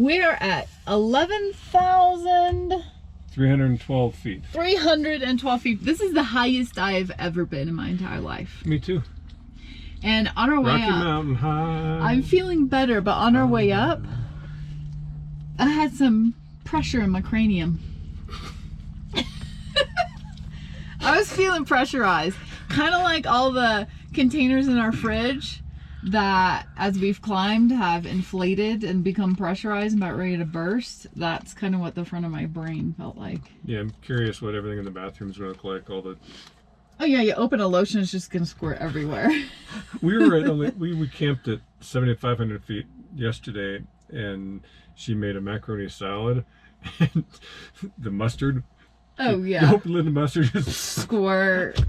We're at 11,312 feet. 312 feet. This is the highest I've ever been in my entire life. Me too. And on our way Rocky up, Mountain High. I'm feeling better, but on our way up, I had some pressure in my cranium. I was feeling pressurized. Kind of like all the containers in our fridge that, as we've climbed, have inflated and become pressurized and about ready to burst. That's kind of what the front of my brain felt like. Yeah, I'm curious what everything in the bathroom's going to look like. All the... Oh yeah, you open a lotion, it's just going to squirt everywhere. We were at we camped at 7,500 feet yesterday, and she made a macaroni salad, and the mustard. Oh yeah. You open the lid of mustard, just squirt.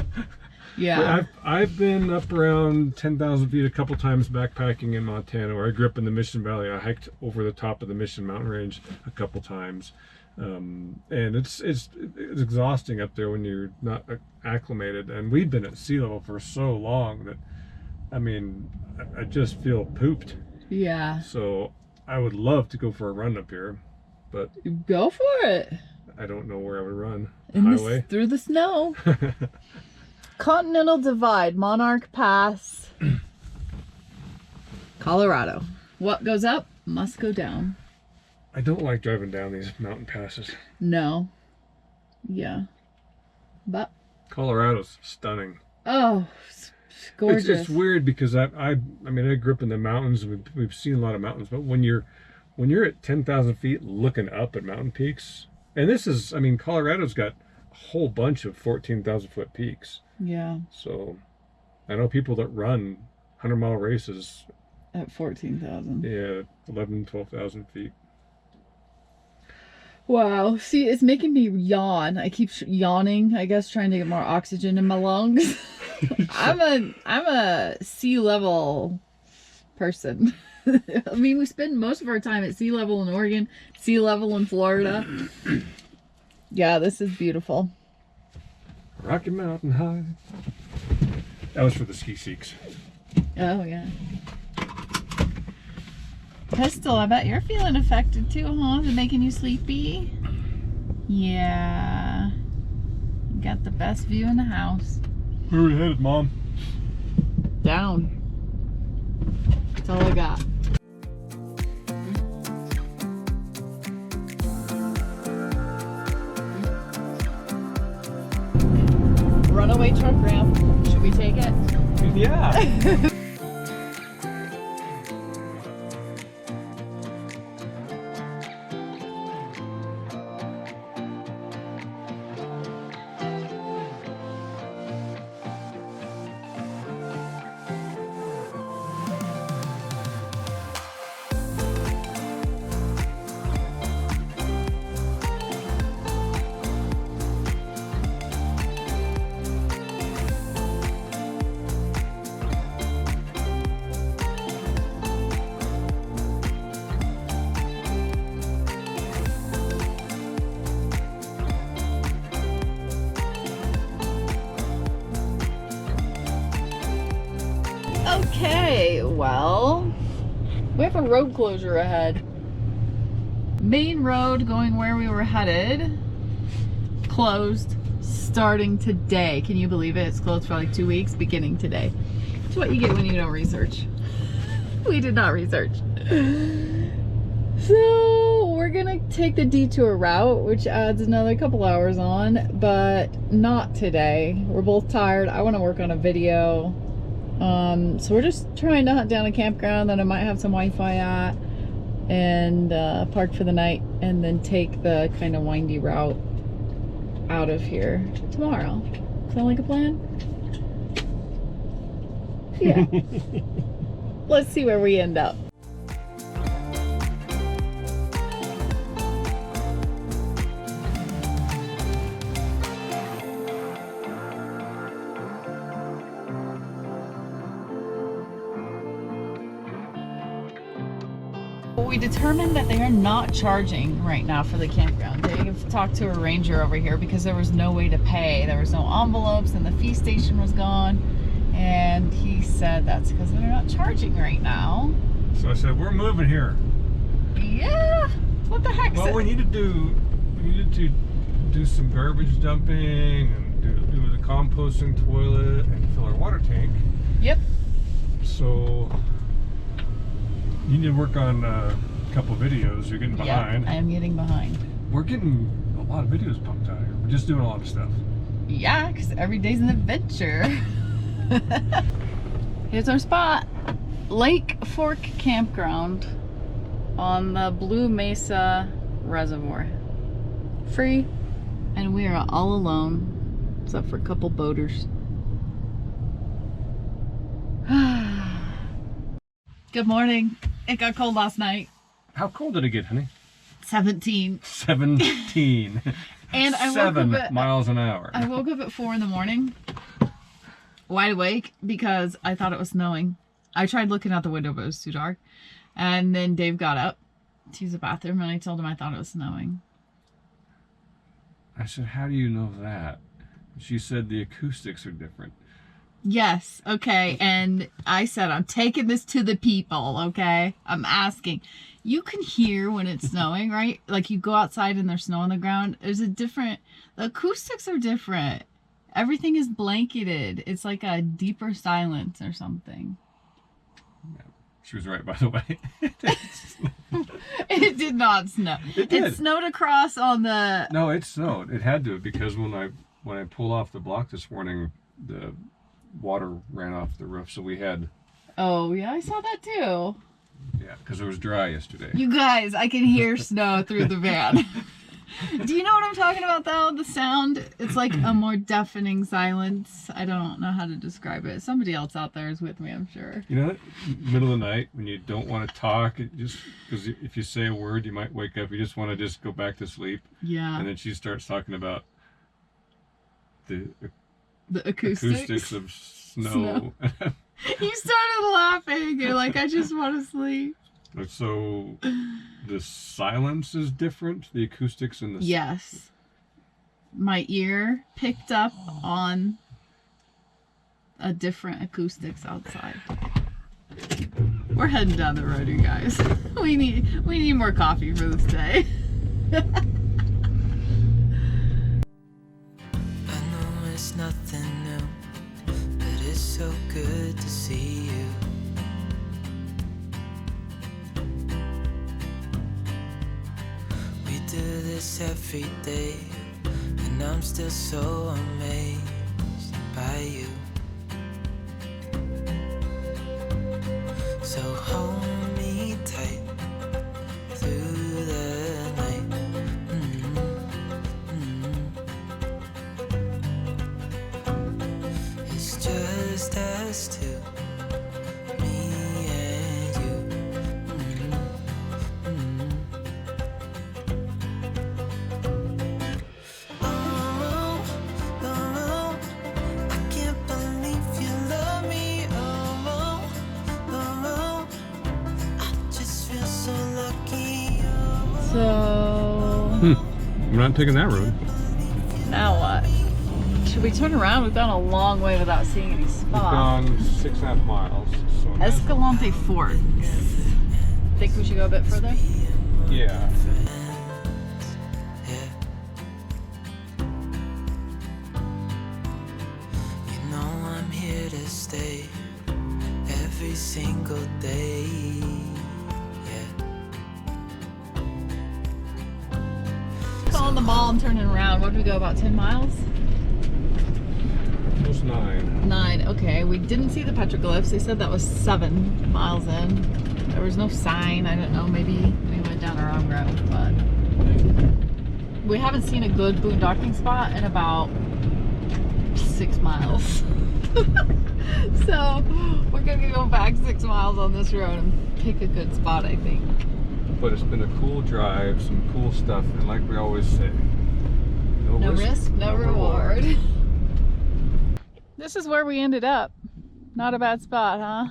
Yeah. I've been up around 10,000 feet a couple times backpacking in Montana, where I grew up in the Mission Valley. I hiked over the top of the Mission Mountain Range a couple times, and it's exhausting up there when you're not acclimated. And we've been at sea level for so long that, I mean, I just feel pooped. Yeah. So I would love to go for a run up here, but go for it. I don't know where I would run. Highway? Through the snow. Continental Divide, Monarch Pass, Colorado. What goes up must go down. I don't like driving down these mountain passes. No. Yeah. But Colorado's stunning. Oh, it's gorgeous. It's weird because I mean, I grew up in the mountains, and we've seen a lot of mountains, but when you're at 10,000 feet looking up at mountain peaks, and this is, I mean, Colorado's got a whole bunch of 14,000 foot peaks. Yeah. So I know people that run 100-mile races at 14,000. Yeah, 11, 12,000 feet. Wow. See, it's making me yawn. I keep yawning, I guess, trying to get more oxygen in my lungs. I'm a sea level person. I mean, we spend most of our time at sea level in Oregon, sea level in Florida. Yeah, this is beautiful. Rocky Mountain High. That was for the ski seeks. Oh, yeah. Pistol, I bet you're feeling affected too, huh? Is it making you sleepy? Yeah. You got the best view in the house. Where are we headed, Mom? Down. That's all I got. Runaway truck ramp. Should we take it? Yeah. Okay, well, we have a road closure ahead. Main road going where we were headed, closed starting today. Can you believe it? It's closed for like 2 weeks, beginning today. It's what you get when you don't research. We did not research. So we're gonna take the detour route, which adds another couple hours on, but not today. We're both tired. I want to work on a video. So we're just trying to hunt down a campground that I might have some Wi-Fi at and park for the night, and then take the kind of windy route out of here tomorrow. Sound like a plan? Yeah. Let's see where we end up. We determined that they are not charging right now for the campground. They've talked to a ranger over here because there was no way to pay. There was no envelopes and the fee station was gone. And he said that's because they're not charging right now. So I said, we're moving here. Yeah. What the heck? Well, we needed to do some garbage dumping and do the composting toilet and fill our water tank. Yep. So you need to work on a couple videos. You're getting behind. Yep, I am getting behind. We're getting a lot of videos pumped out here. We're just doing a lot of stuff. Yeah, because every day's an adventure. Here's our spot. Lake Fork Campground on the Blue Mesa Reservoir. Free, and we are all alone, except for a couple boaters. Good morning. It got cold last night. How cold did it get, honey? 17. 17. And I woke 7 up at, miles an hour. I woke up at 4 in the morning, wide awake, because I thought it was snowing. I tried looking out the window, but it was too dark. And then Dave got up to use the bathroom, and I told him I thought it was snowing. I said, how do you know that? She said the acoustics are different. Yes, okay. And I said, I'm taking this to the people, okay? I'm asking. You can hear when it's snowing, right? Like you go outside and there's snow on the ground. There's a different, the acoustics are different. Everything is blanketed. It's like a deeper silence or something. Yeah, she was right, by the way. It did not snow. It did. It snowed across on the... No, it snowed. It had to, because when I pulled off the block this morning, the water ran off the roof, so we had... Oh, yeah, I saw that too. Yeah, because it was dry yesterday. You guys, I can hear snow through the van. Do you know what I'm talking about, though? The sound, it's like a more deafening silence. I don't know how to describe it. Somebody else out there is with me, I'm sure. You know, middle of the night when you don't want to talk, just because if you say a word, you might wake up. You just want to just go back to sleep. Yeah. And then she starts talking about the acoustics of snow. You started laughing. You're like, I just want to sleep. So the silence is different, the acoustics and the... Yes. My ear picked up on a different acoustics outside. We're heading down the road, you guys. We need more coffee for this day. I know it's nothing new, but it's so good to see you. We do this every day, and I'm still so amazed by you. So hold me tight through the night. It's just us two, me and you. Oh, oh, I can't believe you love me. Oh, oh, I just feel so lucky. So, I'm not taking that road. now what? Should we turn around? We've gone a long way without seeing any We've spots. gone 6.5 miles. So Escalante Forks. Think we should go a bit further? yeah. You know I'm here to stay every single day. Yeah. Calling the ball and turning around. What did we go, about 10 miles? It was 9. 9. Okay, we didn't see the petroglyphs. They said that was 7 miles in. There was no sign. I don't know. Maybe we went down our own road, but we haven't seen a good boondocking spot in about 6 miles. So we're gonna go back 6 miles on this road and pick a good spot, I think. But it's been a cool drive, some cool stuff, and like we always say, No risk, no reward. This is where we ended up. Not a bad spot, huh?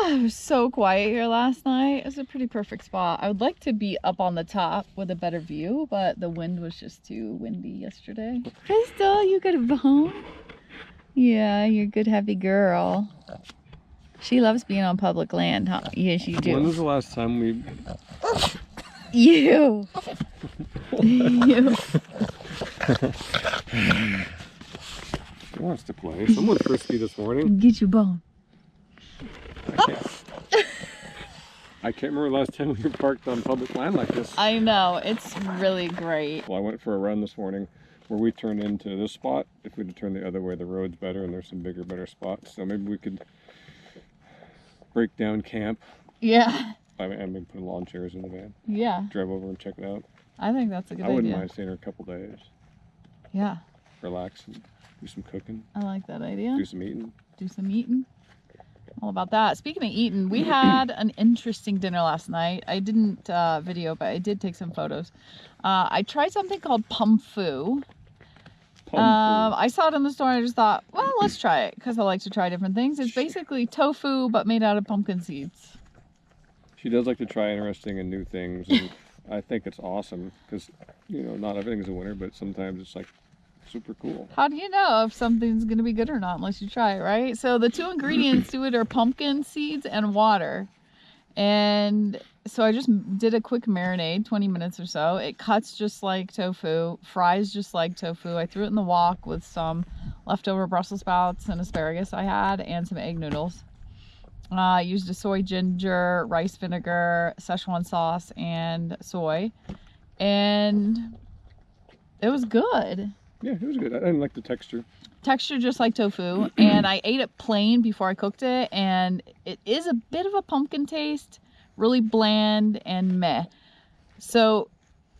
It was so quiet here last night. It was a pretty perfect spot. I would like to be up on the top with a better view, but the wind was just too windy yesterday. Crystal, you got a bone? Yeah, you're a good heavy girl. She loves being on public land, huh? Yes, you When do. was the last time we... You. You. She wants to play. Someone frisky this morning. Get your bone. I can't remember the last time we were parked on public land like this. I know, it's really great. Well, I went for a run this morning where we turned into this spot. If we'd turn the other way, the road's better and there's some bigger, better spots. So maybe we could break down camp. Yeah. I mean, put lawn chairs in the van. Yeah. Drive over and check it out. I think that's a good I idea. wouldn't mind staying here a couple days. Yeah. Relax and do some cooking. I like that idea. Do some eating. Do some eating. All about that. Speaking of eating, we had an interesting dinner last night. I didn't video, but I did take some photos. I tried something called pum fu. I saw it in the store and I just thought, well, let's try it because I like to try different things. It's basically tofu, but made out of pumpkin seeds. She does like to try interesting and new things, and I think it's awesome because, you know, not everything's a winner, but sometimes it's like super cool. How do you know if something's going to be good or not unless you try it, right? So the two ingredients to it are pumpkin seeds and water. And so I just did a quick marinade, 20 minutes or so. It cuts just like tofu, fries just like tofu. I threw it in the wok with some leftover Brussels sprouts and asparagus I had and some egg noodles. I used a soy ginger, rice vinegar, Szechuan sauce, and soy. And it was good. Yeah, it was good. I didn't like the texture. Texture just like tofu. And I ate it plain before I cooked it. And it is a bit of a pumpkin taste. Really bland and meh. So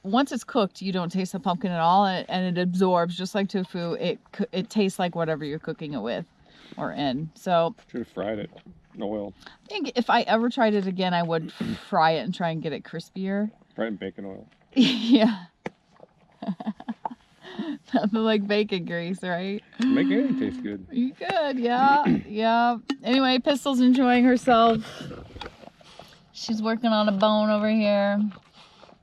once it's cooked, you don't taste the pumpkin at all. And it absorbs just like tofu. It tastes like whatever you're cooking it with or in. So Should have fried it in oil. I think if I ever tried it again, I would fry it and try and get it crispier. Fry it in bacon oil. Yeah. Nothing like bacon grease, right? Make anything taste good. You could, yeah. Yeah. Anyway, Pistol's enjoying herself. She's working on a bone over here.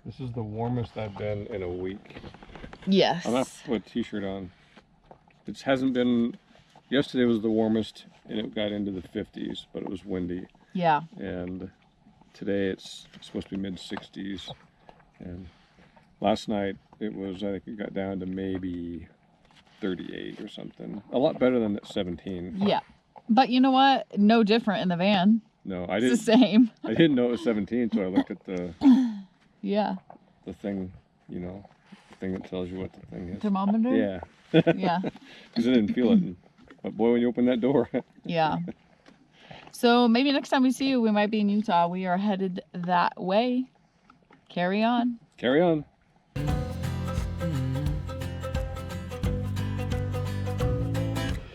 This is the warmest I've been in a week. Yes. I'm gonna have to put a t-shirt on. It hasn't been... Yesterday was the warmest, and it got into the 50s, but it was windy. Yeah. And today it's supposed to be mid-60s. And last night it was, I think it got down to maybe 38 or something. A lot better than 17. Yeah. But you know what? No different in the van. No, I It's didn't. the same. I didn't know it was 17, so I looked at the Yeah. thing, you know, the thing that tells you what the thing is. Thermometer? Yeah. Yeah. Because I didn't feel it. But boy, when you open that door. Yeah. So maybe next time we see you, we might be in Utah. We are headed that way. Carry on. Carry on.